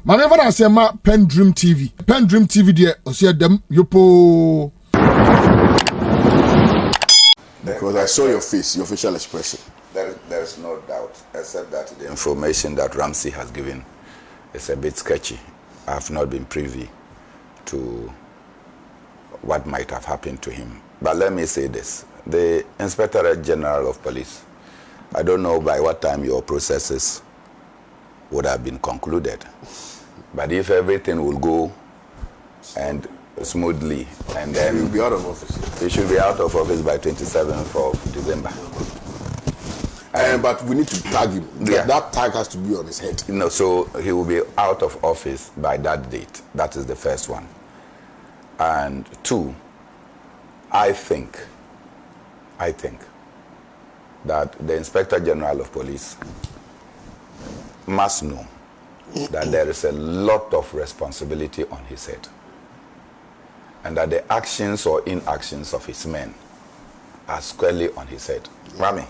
Manever I say ma PENDREAM TV. PENDREAM TV there, I see them yopo. Because I saw your face, your facial expression. There's no doubt, except that the information that Ramsey has given is a bit sketchy. I have not been privy to what might have happened to him. But let me say this. The Inspector General of Police, I don't know by what time your processes would have been concluded. But if everything will go and smoothly, and then he will be out of office. He should be out of office by 27th of December. But we need to tag him. Yeah. That tag has to be on his head. No, so he will be out of office by that date. That is the first one. And two, I think that the Inspector General of Police must know that there is a lot of responsibility on his head, and that the actions or inactions of his men are squarely on his head. Rami,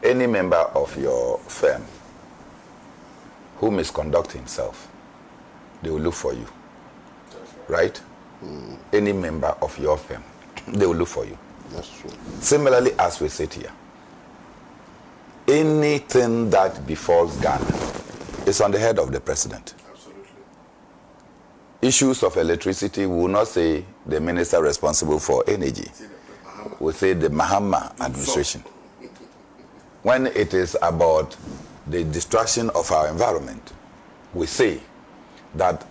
any member of your firm who misconduct himself, they will look for you, right? Any member of your firm, they will look for you. That's true. Similarly, as we sit here, anything that befalls Ghana is on the head of the president. Absolutely. Issues of electricity, we will not say the minister responsible for energy. We'll say the Mahama administration. When it is about the destruction of our environment, we say that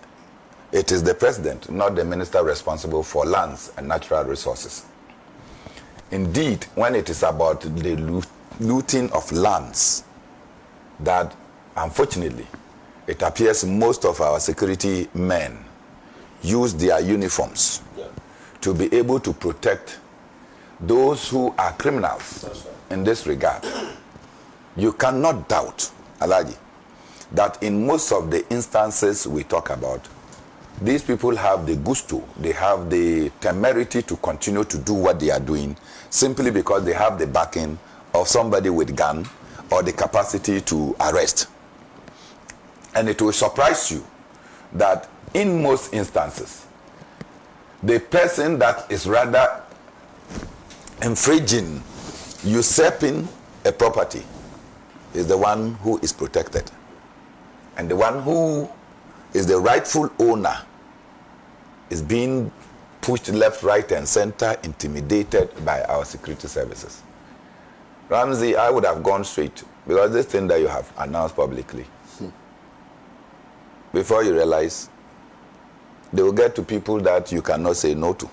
it is the president, not the minister responsible for lands and natural resources. Indeed, when it is about the looting of lands, that unfortunately, it appears most of our security men use their uniforms to be able to protect those who are criminals in this regard. You cannot doubt, Alaji, that in most of the instances we talk about, these people have the gusto, they have the temerity to continue to do what they are doing simply because they have the backing of somebody with gun or the capacity to arrest. And it will surprise you that in most instances, the person that is rather infringing, usurping a property is the one who is protected. And the one who is the rightful owner is being pushed left, right, and center, intimidated by our security services. Ramsey, I would have gone straight, because this thing that you have announced publicly, before you realize, they will get to people that you cannot say no to.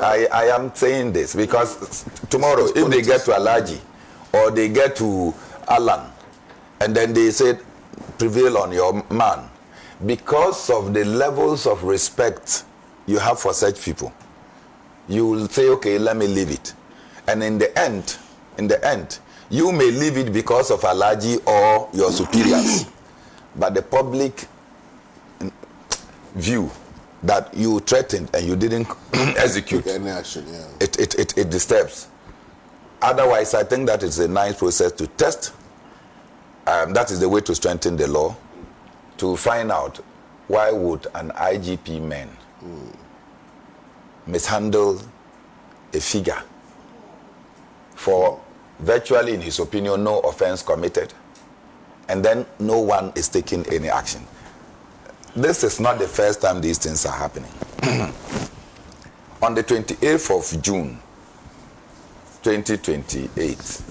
I am saying this because tomorrow, if they get to Alaji or they get to Alan, and then they say, prevail on your man, because of the levels of respect you have for such people, you will say, okay, let me leave it. And in the end, you may leave it because of Alaji or your superiors. But the public view that you threatened and you didn't execute, any action, yeah. it disturbs. Otherwise, I think that is a nice process to test. That is the way to strengthen the law, to find out why would an IGP man mishandle a figure for virtually, in his opinion, no offense committed, and then no one is taking any action. This is not the first time these things are happening. On the 28th of June, 2028,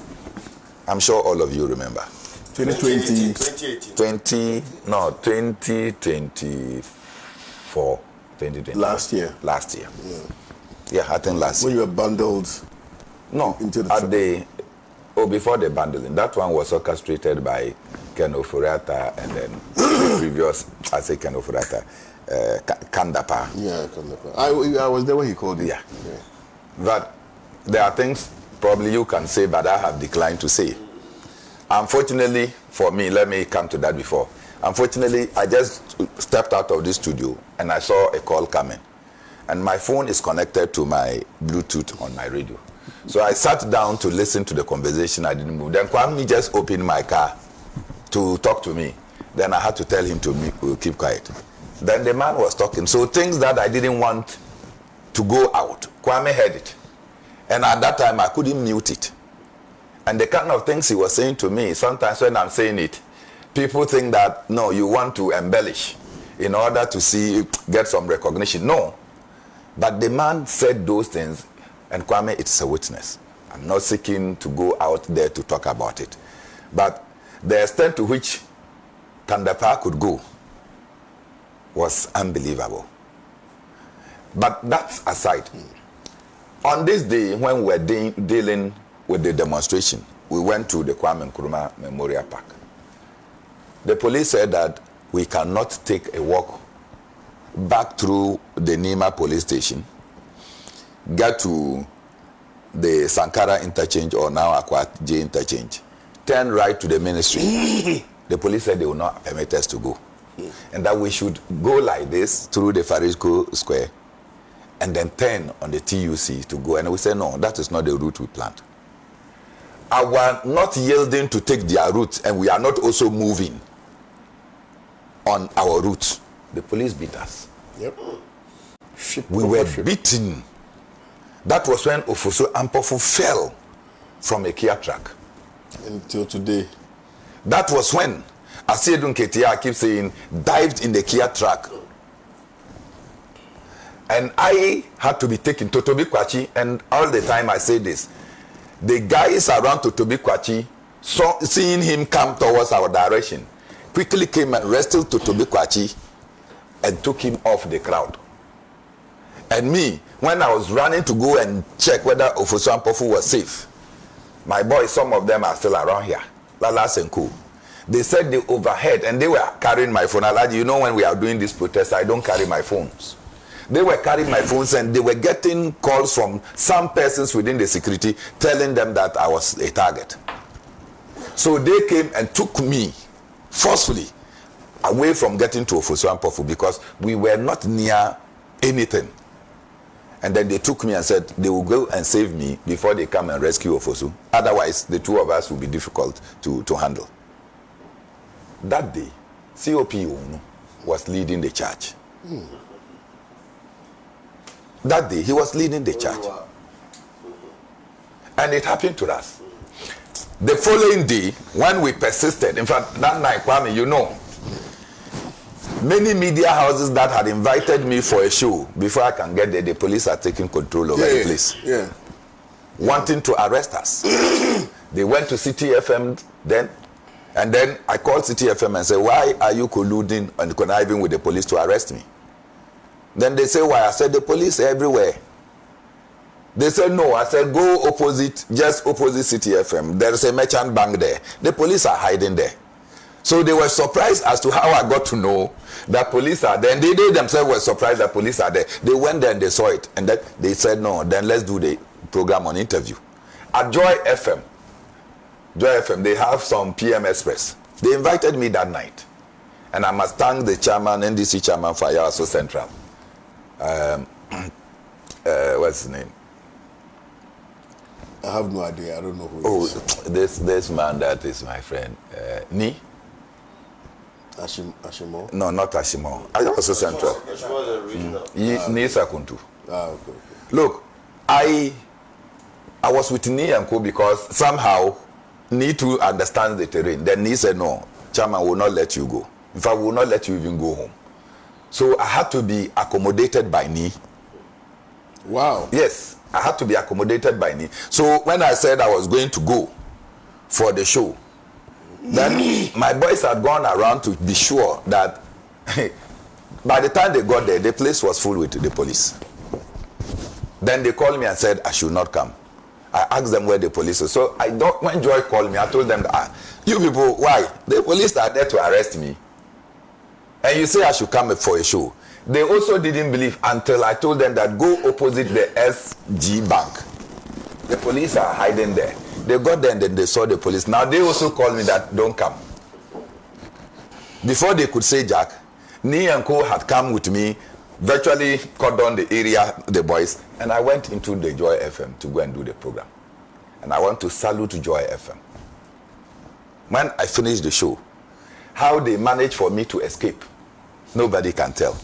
I'm sure all of you remember. 2020. No, 2024. 2020. Last year. Yeah, I think last year. When you were bundled into the before the bundling. That one was orchestrated by Ken Ofurata and then the previous, I say Ken Ofurata, Kandapa. Yeah, Kandapa. I was there when he called you. Yeah. But there are things probably you can say, but I have declined to say. Unfortunately for me, let me come to that before. Unfortunately, I just stepped out of this studio and I saw a call coming. And my phone is connected to my Bluetooth on my radio. So I sat down to listen to the conversation. I didn't move. Then Kwame just opened my car to talk to me. Then I had to tell him to keep quiet. Then the man was talking. So things that I didn't want to go out, Kwame heard it. And at that time, I couldn't mute it. And the kind of things he was saying to me, sometimes when I'm saying it, people think that, no, you want to embellish in order to get some recognition. No. But the man said those things, and Kwame, it's a witness. I'm not seeking to go out there to talk about it. But the extent to which Kandapa could go was unbelievable. But that's aside. On this day, when we were dealing with the demonstration, we went to the Kwame Nkrumah Memorial Park. The police said that we cannot take a walk back through the Nima police station, get to the Sankara interchange, or now Akwat J interchange, turn right to the ministry. The police said they will not permit us to go. And that we should go like this through the Farisco Square and then turn on the TUC to go. And we said, no, that is not the route we planned. Our not yielding to take their route, and we are not also moving on our route. The police beat us. Yep. We were beaten. That was when Ofosu Ampofu fell from a Kia truck. Until today. That was when Asiedun Ketia, I keep saying, dived in the Kia truck. And I had to be taken to Totobi Kwachi, and all the time I say this. The guys around Totobi Kwachi, seeing him come towards our direction, quickly came and wrestled Totobi Kwachi and took him off the crowd. And me, when I was running to go and check whether Ofosu Ampofu was safe, my boys, some of them are still around here, Lala Senku. They said they overheard, and they were carrying my phone. Alaji, you know, when we are doing this protest, I don't carry my phones. They were carrying my phones, and they were getting calls from some persons within the security telling them that I was a target. So they came and took me forcefully away from getting to Ofosu Ampofu because we were not near anything. And then they took me and said they will go and save me before they come and rescue Ofosu. Otherwise, the two of us will be difficult to handle. That day, COP Onu was leading the charge. That day, he was leading the charge. And it happened to us. The following day, when we persisted, in fact, that night, Kwame, you know, many media houses that had invited me for a show, before I can get there, the police are taking control over the place. Yeah. Wanting to arrest us. They went to City FM then, and then I called City FM and said, why are you colluding and conniving with the police to arrest me? Then they say, why? I said, the police are everywhere. They said, no. I said, go opposite, just opposite City FM. There is a merchant bank there. The police are hiding there. So they were surprised as to how I got to know that police are there. And they themselves were surprised that police are there. They went there and they saw it. And then they said, no, then let's do the program on interview. At Joy FM, they have some PM Express. They invited me that night. And I must thank the chairman, NDC chairman for Yaso Central. What's his name? I have no idea. I don't know who it is. This man that is my friend. Ni? Ashimo? No, not Ashimo. Yaso Central. Ni Sakuntu. Okay. Look, I was with Ni and Co because somehow Ni to understand the terrain. Then Ni said, no, chairman will not let you go. In fact, will not let you even go home. So I had to be accommodated by Ni. Wow. Yes, I had to be accommodated by Ni. So when I said I was going to go for the show, then my boys had gone around to be sure that by the time they got there, the place was full with the police. Then they called me and said I should not come. I asked them where the police is. So when Joy called me, I told them that, you people, why? The police are there to arrest me. And you say I should come for a show. They also didn't believe until I told them that go opposite the SG Bank. The police are hiding there. They got there and then they saw the police. Now they also called me that don't come. Before they could say Jack, Ni and Co had come with me, virtually cut down the area, the boys, and I went into the Joy FM to go and do the program. And I want to salute Joy FM. When I finished the show, how they managed for me to escape, nobody can tell.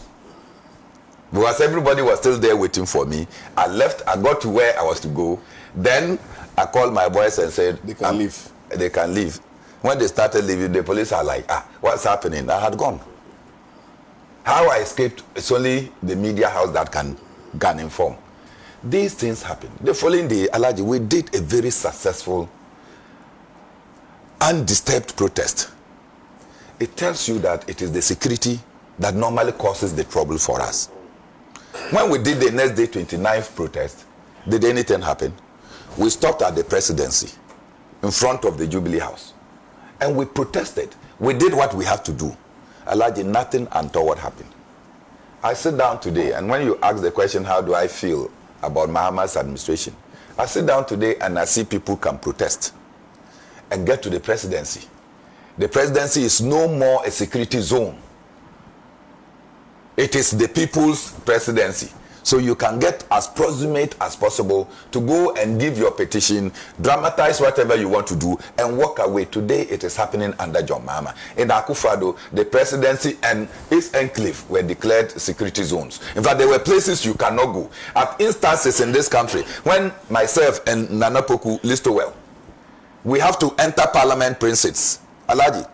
Because everybody was still there waiting for me. I left, I got to where I was to go. Then I called my boys and said, they can leave. They can leave. When they started leaving, the police are like, what's happening? I had gone. How I escaped, it's only the media house that can inform. These things happen. The following day, Alhaji, we did a very successful, undisturbed protest. It tells you that it is the security that normally causes the trouble for us. When we did the next day 29th protest, did anything happen? We stopped at the presidency in front of the Jubilee House and we protested. We did what we have to do. Alhaji, nothing untoward happened. I sit down today, and when you ask the question, how do I feel about Mahama's administration? I sit down today and I see people can protest and get to the presidency. The presidency is no more a security zone. It is the people's presidency. So you can get as proximate as possible to go and give your petition, dramatize whatever you want to do, and walk away. Today it is happening under John Mahama. In Akufo-Addo, the presidency and its enclave were declared security zones. In fact, there were places you cannot go. At instances in this country, when myself and Nana Poku Listowell, we have to enter parliament precincts. Alhaji,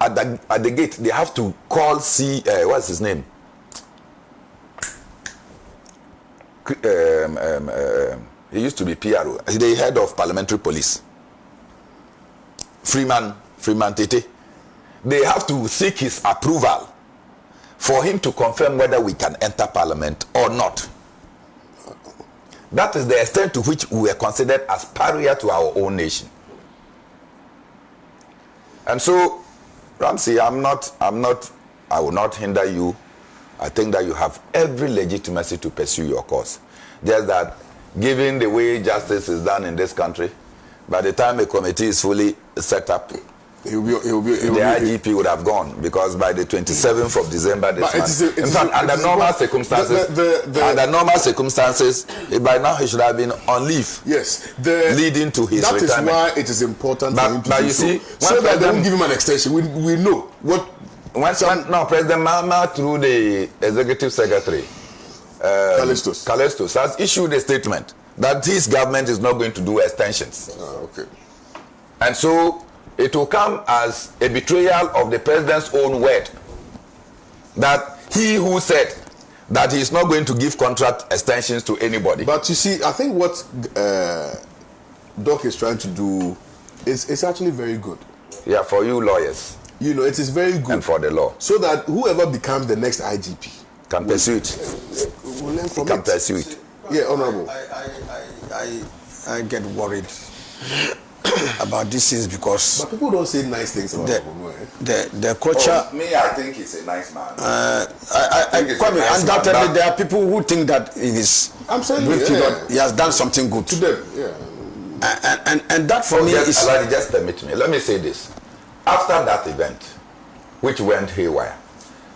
at the gate, they have to call what's his name? He used to be PRO, the head of parliamentary police, Freeman Tete. They have to seek his approval for him to confirm whether we can enter parliament or not. That is the extent to which we were considered as pariah to our own nation. And so, Ramsey, I will not hinder you. I think that you have every legitimacy to pursue your cause. Just that, given the way justice is done in this country, by the time a committee is fully set up, the IGP would have gone, because by the 27th of December this month, in fact, under normal circumstances, by now he should have been on leave. Yes, leading to his retirement. That is why it is important for him to do so that they won't give him an extension. We know what. President Mahama, through the executive secretary, Calestos, has issued a statement that his government is not going to do extensions. Okay. And so it will come as a betrayal of the president's own word, that he who said that he is not going to give contract extensions to anybody. But you see, I think what Doc is trying to do is actually very good. Yeah, for you lawyers. You know, it is very good. And for the law. So that whoever becomes the next IGP can pursue it. Will learn from can pursue it. Yeah, Honorable. I get worried about these things because... But people don't say nice things about the culture... Me, I think he's a nice man. Undoubtedly, there are people who think that he is... I'm saying he has done something good. To them, yeah. And that for me is... Just permit me. Let me say this. After that event, which went haywire,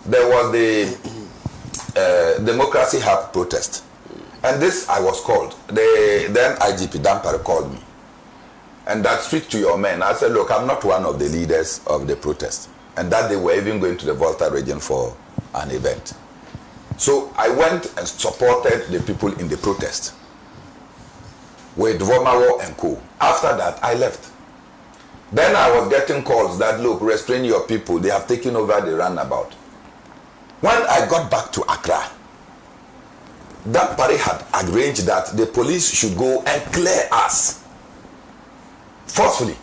there was the Democracy Hub protest. And this I was called. The then IGP Dampare called me. And that speak to your men. I said, look, I'm not one of the leaders of the protest. And that they were even going to the Volta region for an event. So I went and supported the people in the protest with Vomawo and co. After that, I left. Then I was getting calls that, look, restrain your people. They have taken over the runabout. When I got back to Accra, that party had arranged that the police should go and clear us forcefully.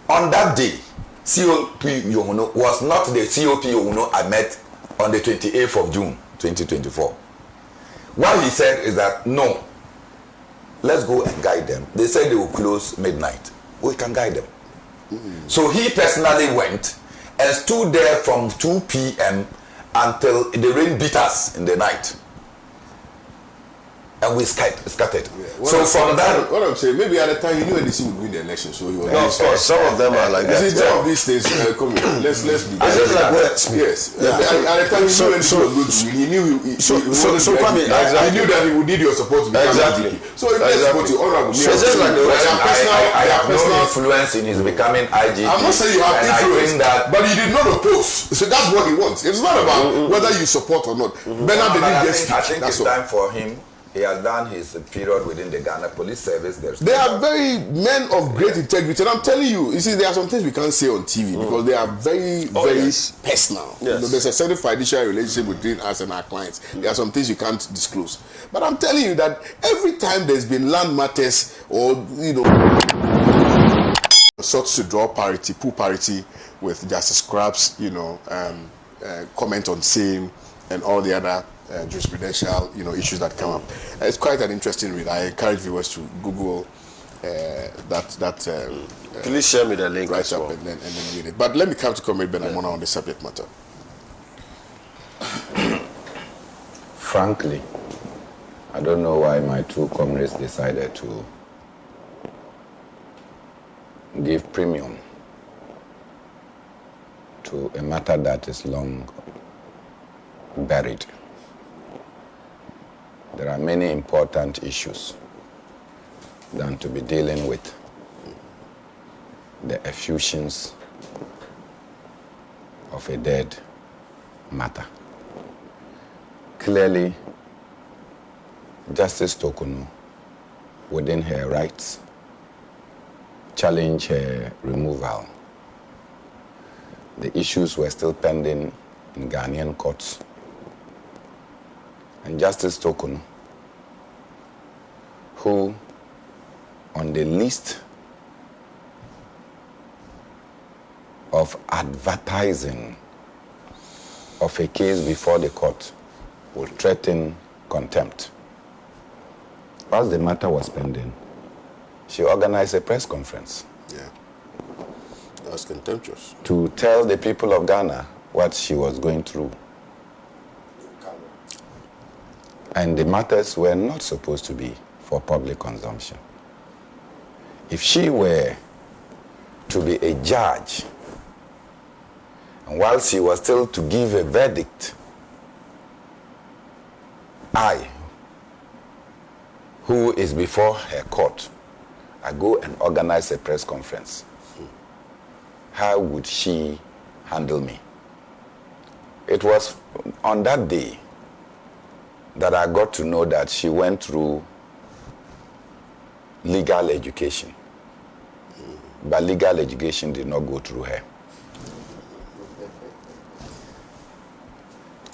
On that day, COP Yohuno was not the COP Yohuno I met on the 28th of June, 2024. What he said is that, no, let's go and guide them. They said they will close midnight. We can guide them. So he personally went and stood there from 2 p.m. until the rain beat us in the night. and we scattered. Yeah. So from that, what I'm saying, maybe at the time he knew NDC would win the election, so he was. No, of course, some of them are like that. You see, some of these things, come here, let's be. Yes. Yeah. At the time he knew NDC was going to win. He knew he knew that he would need your support to become Exactly. IGP. So let's support you, honorable. So just like I have no influence in his becoming IGP. I'm not saying you have influence, but he did not oppose. So that's what he wants. It's not about whether you support or not. Benard didn't get speech. I think it's time for him. He has done his period within the Ghana Police Service. They are very men of great integrity, and I'm telling you, you see, there are some things we can't say on TV because they are very personal. Yes. You know, there's a certain fiduciary relationship between us and our clients. There are some things you can't disclose. But I'm telling you that every time there's been land matters or sought to draw parity, pool parity with Justice Scrapp's, comment on same and all the other jurisprudential, issues that come up. It's quite an interesting read. I encourage viewers to Google that. Please share me the link right as up well. and then read it. But let me come to Comrade Benard Mornah on the subject matter. Frankly, I don't know why my two comrades decided to give premium to a matter that is long buried. There are many important issues than to be dealing with the effusions of a dead matter. Clearly, Justice Tokunu, within her rights, challenged her removal. The issues were still pending in Ghanaian courts. And Justice Tokunu, who on the list of advertising of a case before the court will threaten contempt. Whilst the matter was pending, she organized a press conference. Yeah. That's contemptuous. To tell the people of Ghana what she was going through. And the matters were not supposed to be for public consumption. If she were to be a judge, and while she was still to give a verdict, I, who is before her court, I go and organize a press conference. How would she handle me? It was on that day that I got to know that she went through legal education. But legal education did not go through her.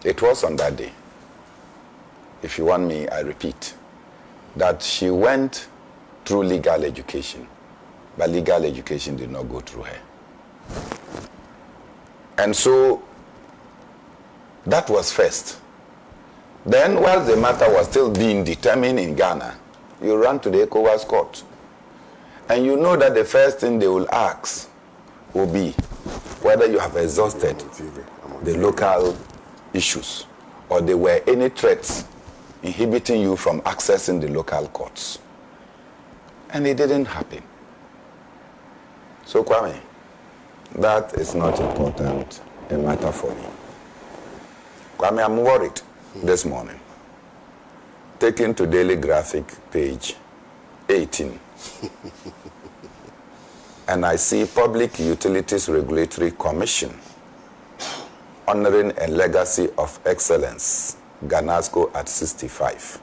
It was on that day. If you want me, I repeat, that she went through legal education, but legal education did not go through her. And so, that was first. Then, while the matter was still being determined in Ghana, you ran to the ECOWAS court. And you know that the first thing they will ask will be whether you have exhausted the local issues or there were any threats inhibiting you from accessing the local courts. And it didn't happen. So, Kwame, that is not important a matter for me. Kwame, I'm worried this morning. Taken to Daily Graphic, page 18. And I see Public Utilities Regulatory Commission honoring a legacy of excellence, Ghanasco at 65.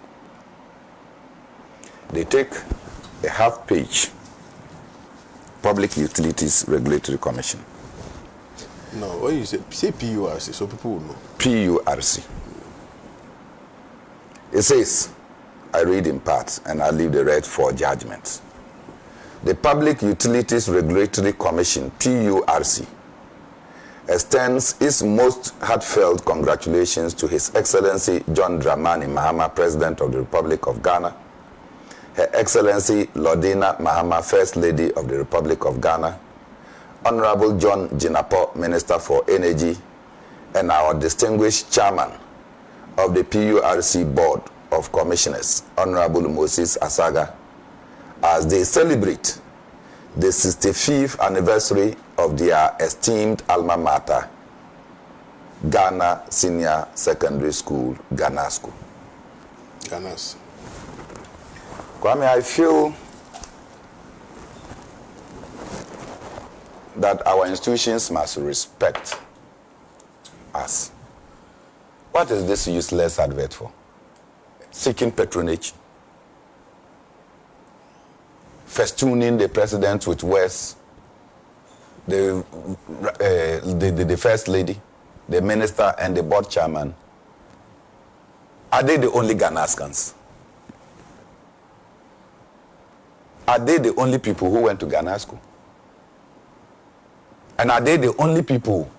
They take a half page, Public Utilities Regulatory Commission. No, when you say PURC, so people will know. PURC. It says, I read in part, and I leave the rest for judgment. The Public Utilities Regulatory Commission, PURC, extends its most heartfelt congratulations to His Excellency John Dramani Mahama, President of the Republic of Ghana, Her Excellency Lordina Mahama, First Lady of the Republic of Ghana, Honorable John Jinapo, Minister for Energy, and our distinguished Chairman of the PURC Board of of Commissioners, Honorable Moses Asaga, as they celebrate the 65th anniversary of their esteemed alma mater, Ghana Senior Secondary School, Ghana School. Ghana's. Kwame, I feel that our institutions must respect us. What is this useless advert for? Seeking patronage, festooning the president with words, the first lady, the minister, and the board chairman. Are they the only Ghanaskans? Are they the only people who went to Ghana school? And are they the only people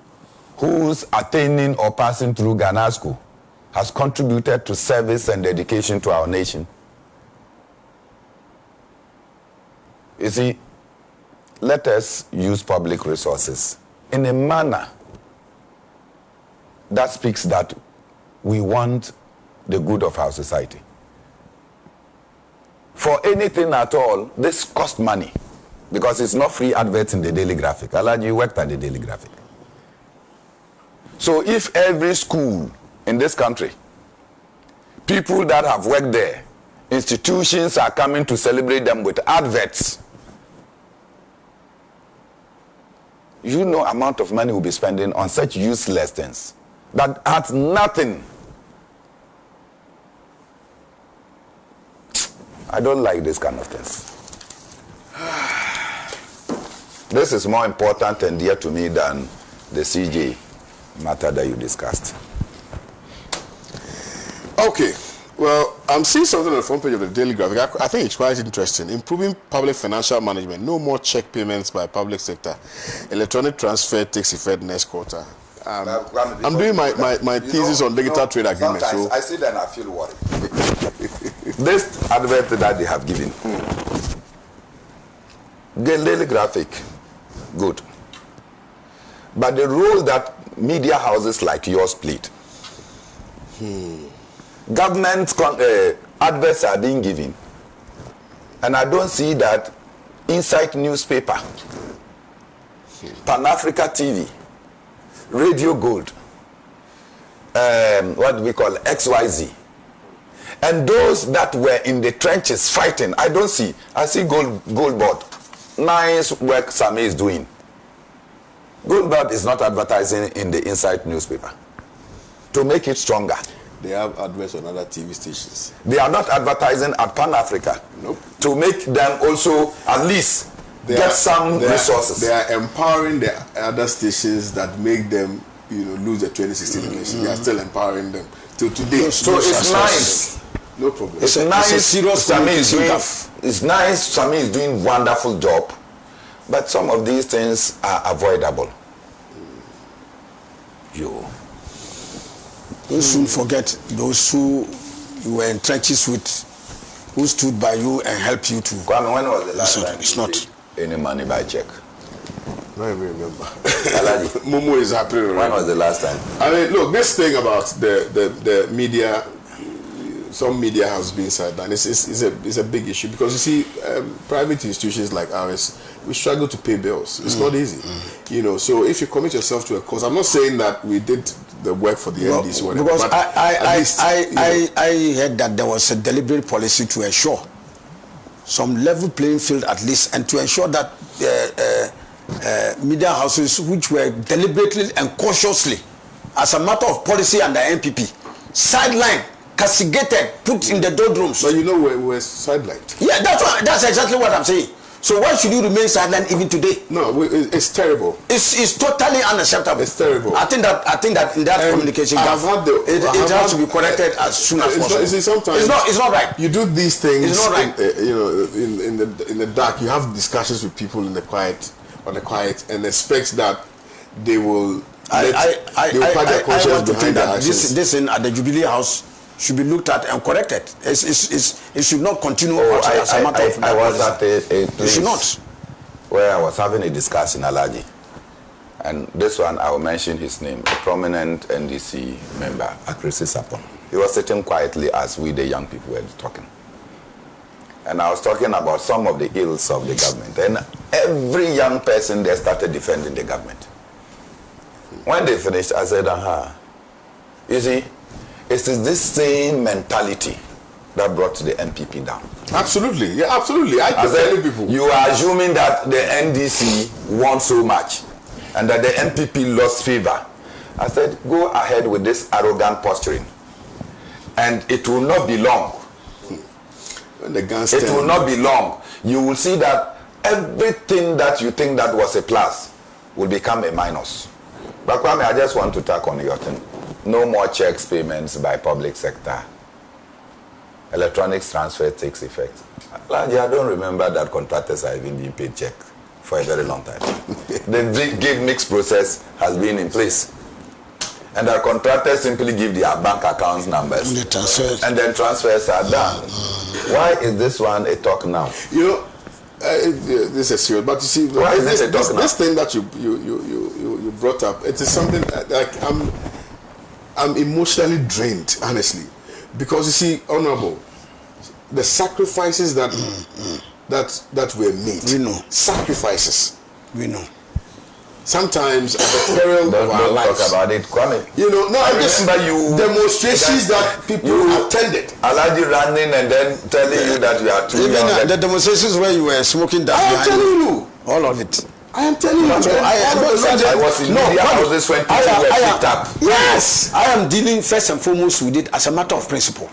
whose attaining or passing through Ghana school has contributed to service and dedication to our nation? You see, let us use public resources in a manner that speaks that we want the good of our society. For anything at all, this costs money because it's not free adverts in the Daily Graphic. Alaji, you worked at the Daily Graphic. So if every school in this country, people that have worked there, institutions are coming to celebrate them with adverts, you know amount of money we'll be spending on such useless things that adds nothing. I don't like this kind of things. This is more important and dear to me than the CJ matter that you discussed. Okay, well, I'm seeing something on the front page of the Daily Graphic. I think it's quite interesting. Improving public financial management. No more check payments by public sector. Electronic transfer takes effect next quarter. I'm doing my thesis on digital trade agreement. So I see that and I feel worried. This advert that they have given, the Daily Graphic, good. But the role that media houses like yours played, government adverts are being given, and I don't see that Insight newspaper, Pan-Africa TV, Radio Gold, what do we call XYZ, and those that were in the trenches fighting, I don't see. I see Goldboard. Nice work Sami is doing. Goldboard is not advertising in the Insight newspaper to make it stronger. they have adverts on other TV stations. They are not advertising at Pan-Africa. Nope. To make them also at least get some resources. They are empowering the other stations that make them, lose the 2016 election. They are still empowering them till today. So it's nice. No problem. It's nice. Sami is doing wonderful job, but some of these things are avoidable. Don't soon forget those who you were in trenches with, who stood by you and helped you to. Kwame, when was the last time it's you not paid any money by check? I don't even remember. Momo is happening. When was the last time? I mean, look, this thing about the media, some media has been sidelined. It's a big issue because you see, private institutions like ours, we struggle to pay bills. It's not easy, So if you commit yourself to a cause, I'm not saying that we did the work for the NDC, whatever. Because but I heard that there was a deliberate policy to ensure some level playing field at least, and to ensure that media houses which were deliberately and cautiously, as a matter of policy under NPP, sidelined, castigated, put in the doldrums. But we're sidelined. Yeah, that's exactly what I'm saying. So why should you remain sidelined even today? No, it's terrible. It's totally unacceptable. It's terrible. I think that in that communication gap, it has to be corrected as soon as possible. Sometimes it's not right. You do these things. It's not right. In the dark. You have discussions with people on the quiet, and expect that they will. I want to think that this in at the Jubilee House should be looked at and corrected. It should not continue as a matter of I was at a it should not. Where I was having a discussion, Alaji, And this one, I will mention his name, a prominent NDC member, Activism. He was sitting quietly as we, the young people, were talking. And I was talking about some of the ills of the government. And every young person there started defending the government. When they finished, I said, You see, it is this same mentality that brought the MPP down. Absolutely. Yeah, absolutely. I said, people. You are assuming that the NDC won so much and that the MPP lost favor. I said, go ahead with this arrogant posturing. And it will not be long. It will not be long. You will see that everything that you think that was a plus will become a minus. But Kwame, I just want to tack on your thing. No more checks payments by public sector. Electronic transfer takes effect. I don't remember that contractors are even being paid check for a very long time. The give mix process has been in place. And our contractors simply give their bank accounts numbers. And then transfers are done. Why is this one a talk now? You know, this is serious. But you see, why is this a talk now? This thing that you brought up, it is something like I'm emotionally drained, honestly. Because you see, Honorable, the sacrifices that were made. We know. Sacrifices. We know. Sometimes at the peril of our lives. Talk about it, Kwame. You know, no, I remember you demonstrations that people attended. Alaji running and then telling you that you are too young. Even the demonstrations where you were smoking that. I am telling you. All of it. I am telling you. I was in media houses when people were picked up. Yes. I am dealing first and foremost with it as a matter of principle.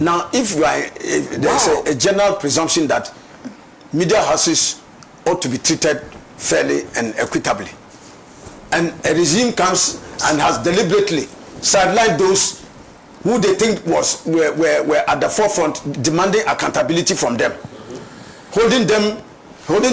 Now, if there's a general presumption that media houses ought to be treated fairly and equitably, and a regime comes and has deliberately sidelined those who they think were at the forefront, demanding accountability from them, holding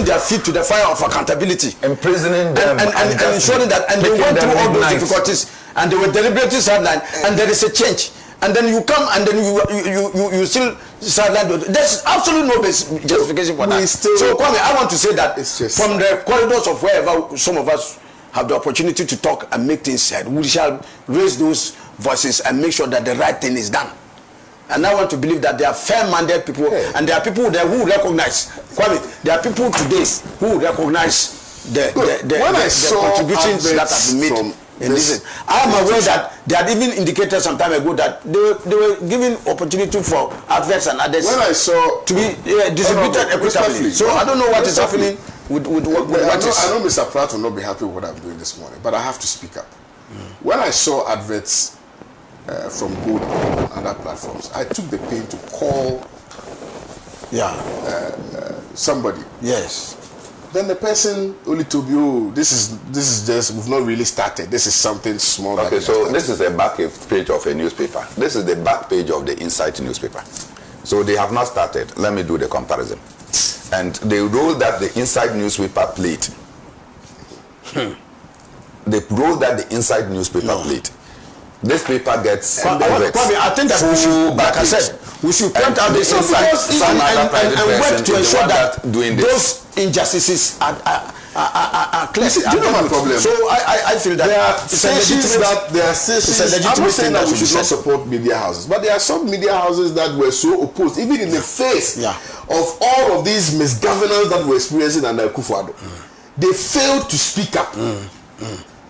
their feet to the fire of accountability, imprisoning them, and ensuring that, and they went through all those difficulties, and they were deliberately sidelined, and there is a change, and then you come and then you still sideline. There's absolutely no justification for that. So Kwame, I want to say that from the corridors of wherever some of us have the opportunity to talk and make things said, we shall raise those voices and make sure that the right thing is done. And I want to believe that there are fair-minded people, and there are people there who recognize, Kwame, there are people today who recognize the contributions that have been made in this. I am aware that they had even indicated some time ago that they were giving opportunity for adverts and others to be distributed equitably. So I don't know what is happening with what is. I know Mr. Pratt will not be happy with what I'm doing this morning, but I have to speak up. When I saw adverts from Good and other platforms, I took the pain to call somebody. Yes. Then the person only told you, this is just, we've not really started. This is something small. Okay, so this is the back page of a newspaper. This is the back page of the Insight newspaper. So they have not started. Let me do the comparison. And the role that the Insight newspaper played, the role that the Insight newspaper played, this paper gets I think that we should, like I said, we should point out this Insight and work to ensure that those injustices are clear. Do you know my problem? So I feel that there are stations. I'm not saying that we should not support media houses, but there are some media houses that were so opposed, even in the face of all of these misgovernance that we're experiencing under Akufo-Addo. They failed to speak up.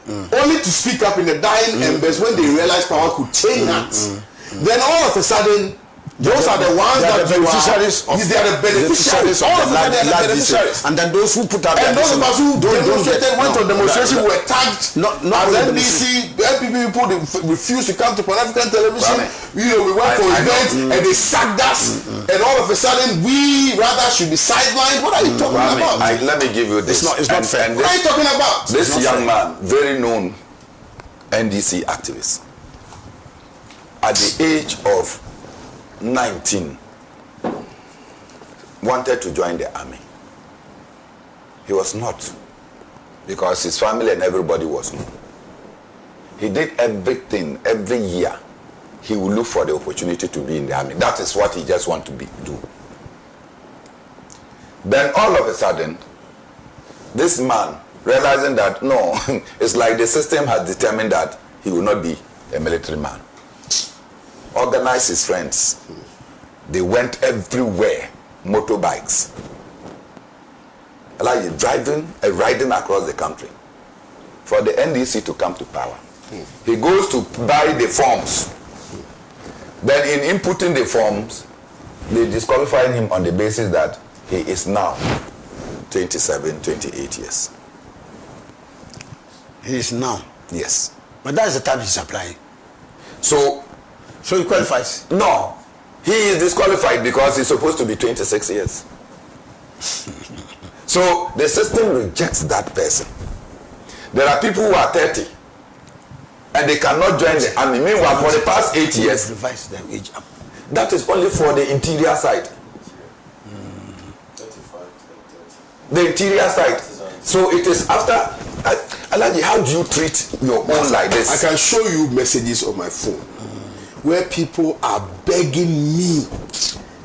Only to speak up in the dying embers when they realized power could change hands. Then all of a sudden, those are the ones that are the beneficiaries. They are the beneficiaries of the beneficiaries. And then those who put out and those of us who demonstrated, went on demonstration, were tagged. Not as NBC, NPP people refused to come to Pan-African television. We went for events and they sacked us. And all of a sudden, we rather should be sidelined. What are you talking about? Let me give you this. It's not fair. What are you talking about? This young man, very known NDC activist, at the age of 19, wanted to join the army. He was not, because his family and everybody was known. He did everything. Every year he would look for the opportunity to be in the army. That is what he just want to do. Then all of a sudden, this man realizing that no, it's like the system has determined that he will not be a military man. Organized his friends. They went everywhere, motorbikes. Like driving and riding across the country for the NDC to come to power. He goes to buy the forms. Then in inputting the forms, they disqualified him on the basis that he is now 27, 28 years. He is now? Yes. But that is the time he's applying. So he qualifies? No. He is disqualified because he's supposed to be 26 years. So the system rejects that person. There are people who are 30 and they cannot join the army. Meanwhile, for the past 8 years, revise their age up. That is only for the interior side. The interior side. So it is after. Alaji, how do you treat your own like this? I can show you messages on my phone where people are begging me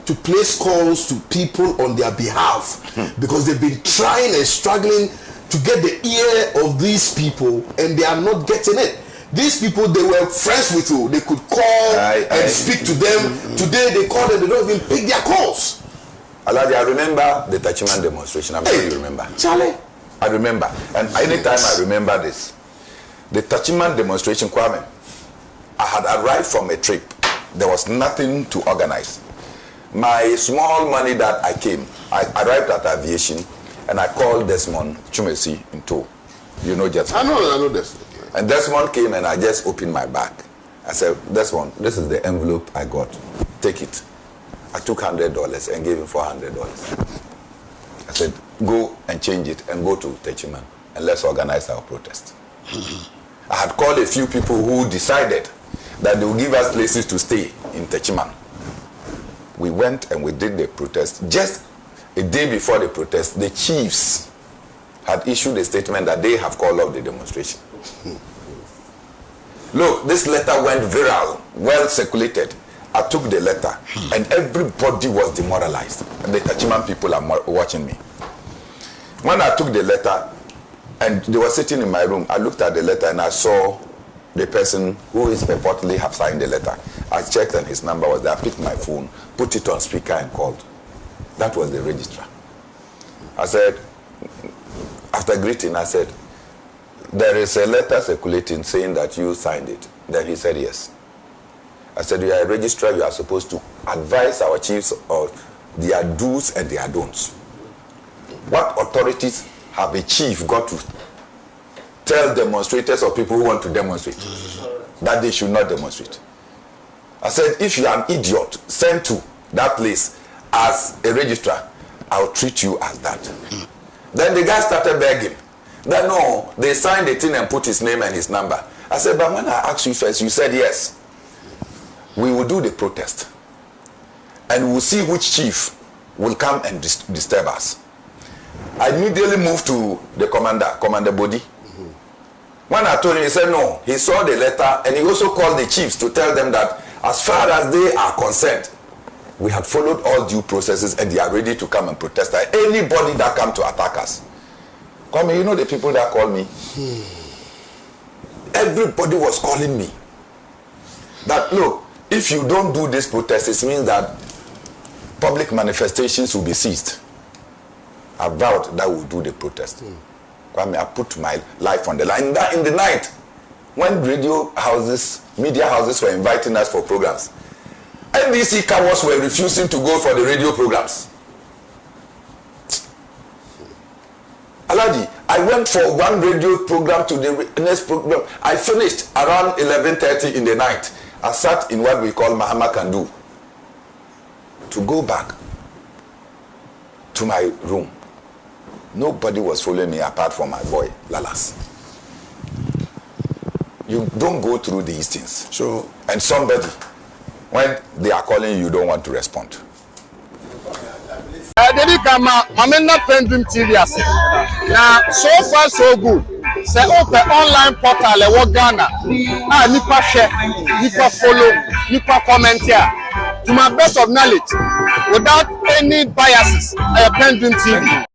to place calls to people on their behalf because they've been trying and struggling to get the ear of these people and they are not getting it. These people, they were friends with you. They could call and speak to them. Today they call them, they don't even pick their calls. Alaji, I remember the Tachiman demonstration. I'm sure you remember. Charlie. I remember. And anytime I remember this, the Tachiman demonstration, Kwame, I had arrived from a trip. There was nothing to organize. My small money that I arrived at aviation and I called Desmond Chumesi in tow. You know Desmond? I know Desmond. And Desmond came and I just opened my bag. I said, Desmond, this is the envelope I got. Take it. I took $100 and gave him $400. I said, go and change it and go to Techiman and let's organize our protest. I had called a few people who decided that they would give us places to stay in Techiman. We went and we did the protest. Just a day before the protest, the chiefs had issued a statement that they have called off the demonstration. Look, this letter went viral, well circulated. I took the letter and everybody was demoralized. And the Tachiman people are watching me. When I took the letter and they were sitting in my room, I looked at the letter and I saw the person who is purportedly have signed the letter. I checked and his number was there. I picked my phone, put it on speaker and called. That was the registrar. I said, after greeting, I said, there is a letter circulating saying that you signed it. Then he said yes. I said, you are a registrar, you are supposed to advise our chiefs of their do's and their don'ts. What authorities have a chief got to tell demonstrators or people who want to demonstrate that they should not demonstrate? I said, if you are an idiot sent to that place as a registrar, I'll treat you as that. Then the guy started begging that no, they signed the thing and put his name and his number. I said, but when I asked you first, you said yes. We will do the protest and we'll see which chief will come and disturb us. I immediately moved to the Commander Bodi. When I told him, he said no. He saw the letter and he also called the chiefs to tell them that as far as they are concerned, we had followed all due processes and they are ready to come and protest. Anybody that come to attack us. Kwame, you know the people that call me? Everybody was calling me. That look, if you don't do this protest, it means that public manifestations will be seized. I vowed that we'll do the protest. Kwame, I put my life on the line. In the night, when radio houses, media houses were inviting us for programs, NBC cowards were refusing to go for the radio programs. Alaji, I went for one radio program to the next program. I finished around 11:30 in the night. I sat in what we call Mahama can do. To go back to my room. Nobody was following me apart from my boy, Lalas. You don't go through these things. So, and somebody, when they are calling you, don't want to respond. Dedi kama mamena PENDREAM TV ase. Na so far so good. Say open online portal e wo Ghana. Ah nipa share, nipa follow, nipa comment here. To my best of knowledge, without any biases, PENDREAM TV.